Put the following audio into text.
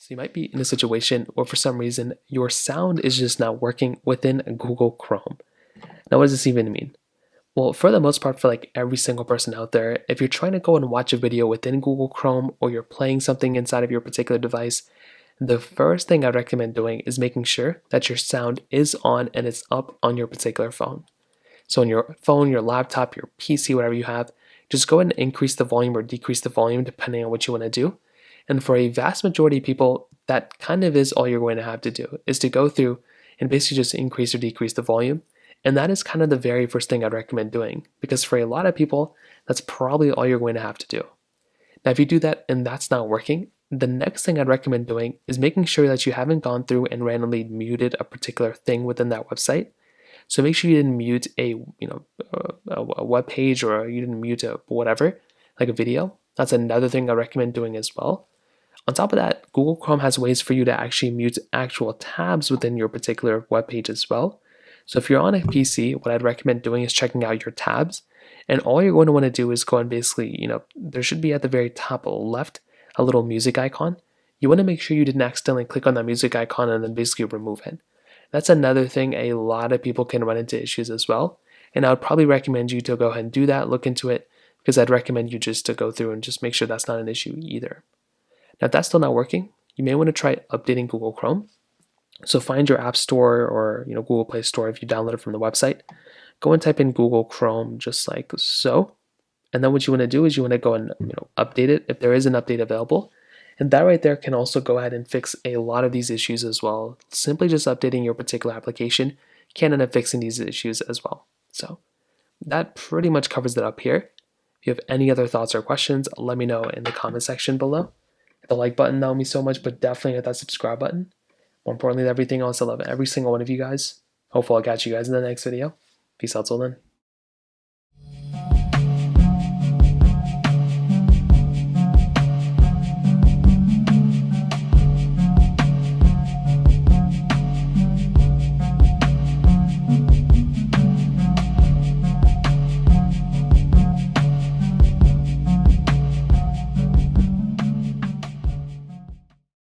So you might be in a situation where for some reason your sound is just not working within Google Chrome. Now, what does this even mean? Well, for the most part, for like every single person out there, if you're trying to go and watch a video within Google Chrome or you're playing something inside of your particular device, the first thing I'd recommend doing is making sure that your sound is on and it's up on your particular phone. So on your phone, your laptop, your PC, whatever you have, just go ahead and increase the volume or decrease the volume depending on what you want to do. And for a vast majority of people, that kind of is all you're going to have to do, is to go through and basically just increase or decrease the volume. And that is kind of the very first thing I'd recommend doing, because for a lot of people, that's probably all you're going to have to do. Now, if you do that and that's not working, the next thing I'd recommend doing is making sure that you haven't gone through and randomly muted a particular thing within that website. So make sure you didn't mute a web page, or you didn't mute a whatever, like a video. That's another thing I recommend doing as well. On top of that, Google Chrome has ways for you to actually mute actual tabs within your particular web page as well. So if you're on a PC, what I'd recommend doing is checking out your tabs. And all you're going to want to do is go and basically, there should be at the very top left a little music icon. You want to make sure you didn't accidentally click on that music icon and then basically remove it. That's another thing a lot of people can run into issues as well. And I would probably recommend you to go ahead and do that, look into it, because I'd recommend you just to go through and just make sure that's not an issue either. Now, if that's still not working, you may want to try updating Google Chrome. So find your App Store or Google Play Store if you download it from the website. Go and type in Google Chrome just like so. And then what you want to do is you want to go and update it if there is an update available. And that right there can also go ahead and fix a lot of these issues as well. Simply just updating your particular application can end up fixing these issues as well. So that pretty much covers it up here. If you have any other thoughts or questions, let me know in the comment section below. Hit the like button, that would mean so much, but definitely hit that subscribe button. More importantly than everything else, I love every single one of you guys. Hopefully I'll catch you guys in the next video. Peace out till then.